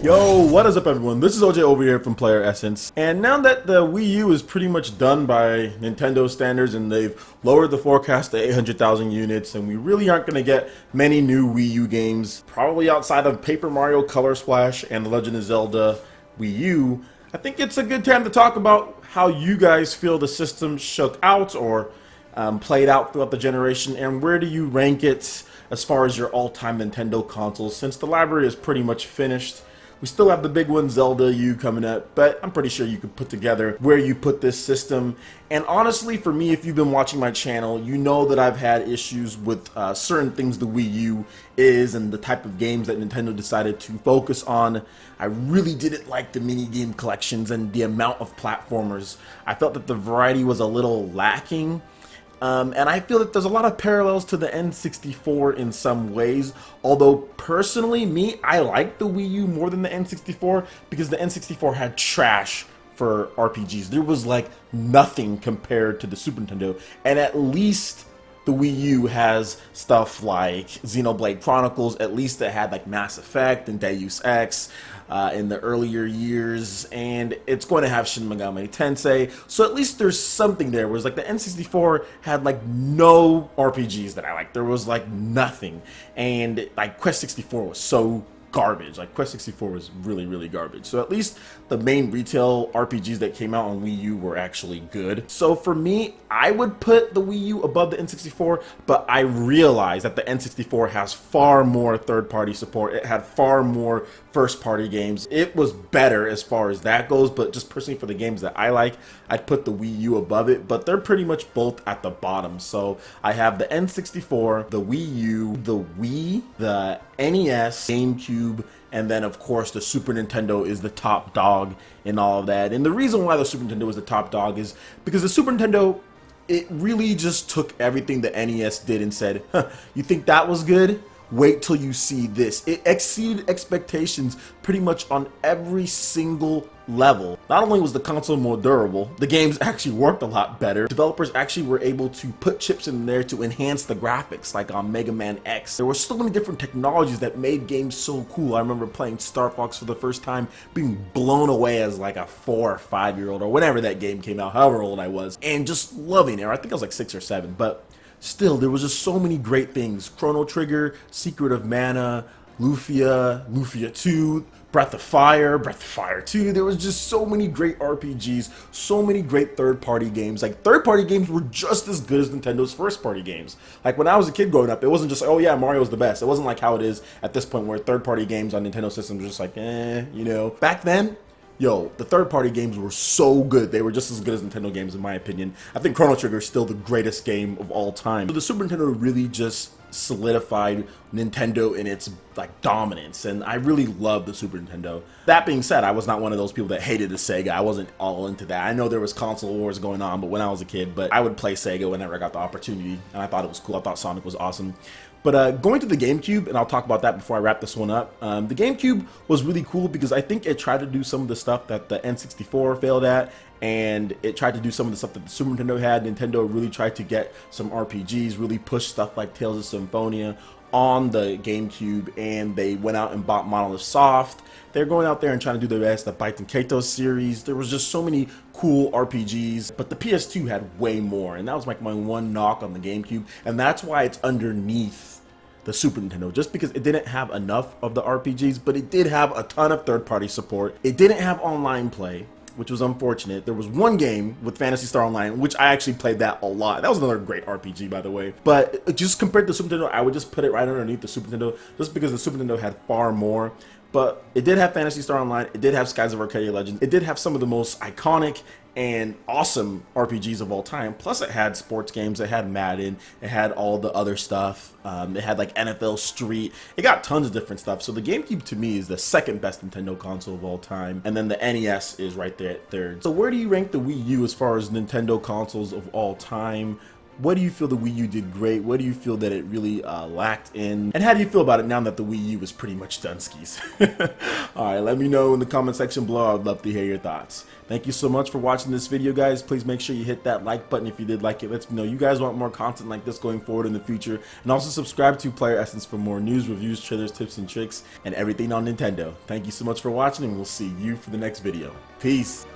Yo, what is up everyone? This is OJ over here from PlayerEssence. And now that the Wii U is pretty much done by Nintendo standards and they've lowered the forecast to 800,000 units and we really aren't going to get many new Wii U games, probably outside of Paper Mario Color Splash and The Legend of Zelda Wii U, I think it's a good time to talk about how you guys feel the system shook out or played out throughout the generation, and where do you rank it as far as your all-time Nintendo consoles, since the library is pretty much finished. We still have the big one, Zelda U, coming up, but I'm pretty sure you could put together where you put this system. And honestly, for me, if you've been watching my channel, you know that I've had issues with certain things the Wii U is and the type of games that Nintendo decided to focus on. I really didn't like the mini-game collections and the amount of platformers. I felt that the variety was a little lacking. And I feel that there's a lot of parallels to the N64 in some ways, although personally, I like the Wii U more than the N64 because the N64 had trash for RPGs. There was like nothing compared to the Super Nintendo, and at least the Wii U has stuff like Xenoblade Chronicles. At least it had like Mass Effect and Deus Ex in the earlier years, and it's going to have Shin Megami Tensei, so at least there's something there. Whereas like the N64 had like no RPGs that I liked. There was like nothing, and like Quest 64 was so garbage. Like Quest 64 was really garbage. So at least the main retail RPGs that came out on Wii U were actually good. So for me, I would put the Wii U above the N64, but I realize that the N64 has far more third-party support. It had far more first-party games. It was better as far as that goes, but just personally for the games that I like, I'd put the Wii U above it, but they're pretty much both at the bottom. So I have the N64, the Wii U, the Wii, the NES, GameCube, and then of course the Super Nintendo is the top dog in all of that. And the reason why the Super Nintendo is the top dog is because the Super Nintendo, it really just took everything the NES did and said, huh, you think that was good? Wait till you see this. It exceeded expectations pretty much on every single level. Not only was the console more durable, the games actually worked a lot better. Developers actually were able to put chips in there to enhance the graphics, like on Mega Man X. There were so many different technologies that made games so cool. I remember playing Star Fox for the first time, being blown away as like a 4 or 5-year-old or whenever that game came out, however old I was, and just loving it. I think I was like 6 or 7, but still, there was just so many great things. Chrono Trigger, Secret of Mana, Lufia, Lufia 2, Breath of Fire 2. There was just so many great RPGs, so many great third-party games. Like, third-party games were just as good as Nintendo's first-party games. Like, when I was a kid growing up, it wasn't just like, oh yeah, Mario's the best. It wasn't like how it is at this point where third-party games on Nintendo systems are just like, you know. Back then, yo, the third-party games were so good. They were just as good as Nintendo games, in my opinion. I think Chrono Trigger is still the greatest game of all time. So the Super Nintendo really just solidified Nintendo in its like dominance, and I really love the Super Nintendo. That being said, I was not one of those people that hated the Sega. I wasn't all into that. I know there was console wars going on, but when I was a kid, but I would play Sega whenever I got the opportunity, and I thought it was cool. I thought Sonic was awesome. But going to the GameCube, and I'll talk about that before I wrap this one up, the GameCube was really cool because I think it tried to do some of the stuff that the N64 failed at, and it tried to do some of the stuff that the Super Nintendo had. Nintendo really tried to get some RPGs, really push stuff like Tales of Symphonia on the GameCube, and they went out and bought Monolith Soft. They're going out there and trying to do their best. The Baiten Kaitos series, there was just so many cool RPGs, but the PS2 had way more, and that was like my one knock on the GameCube, and that's why it's underneath the Super Nintendo, just because it didn't have enough of the RPGs, but it did have a ton of third-party support. It didn't have online play, which was unfortunate. There was one game with Phantasy Star Online, which I actually played that a lot. That was another great RPG, by the way. But just compared to the Super Nintendo, I would just put it right underneath the Super Nintendo, just because the Super Nintendo had far more. But it did have Phantasy Star Online, it did have Skies of Arcadia Legends, it did have some of the most iconic and awesome RPGs of all time. Plus it had sports games, it had Madden, it had all the other stuff, it had like NFL Street, it got tons of different stuff. So the GameCube to me is the second best Nintendo console of all time, and then the NES is right there at third. So where do you rank the Wii U as far as Nintendo consoles of all time? What do you feel the Wii U did great? What do you feel that it really lacked in? And how do you feel about it now that the Wii U is pretty much done skis? Alright, let me know in the comment section below. I'd love to hear your thoughts. Thank you so much for watching this video, guys. Please make sure you hit that like button if you did like it. Let me know you guys want more content like this going forward in the future. And also subscribe to PlayerEssence for more news, reviews, trailers, tips, and tricks, and everything on Nintendo. Thank you so much for watching, and we'll see you for the next video. Peace!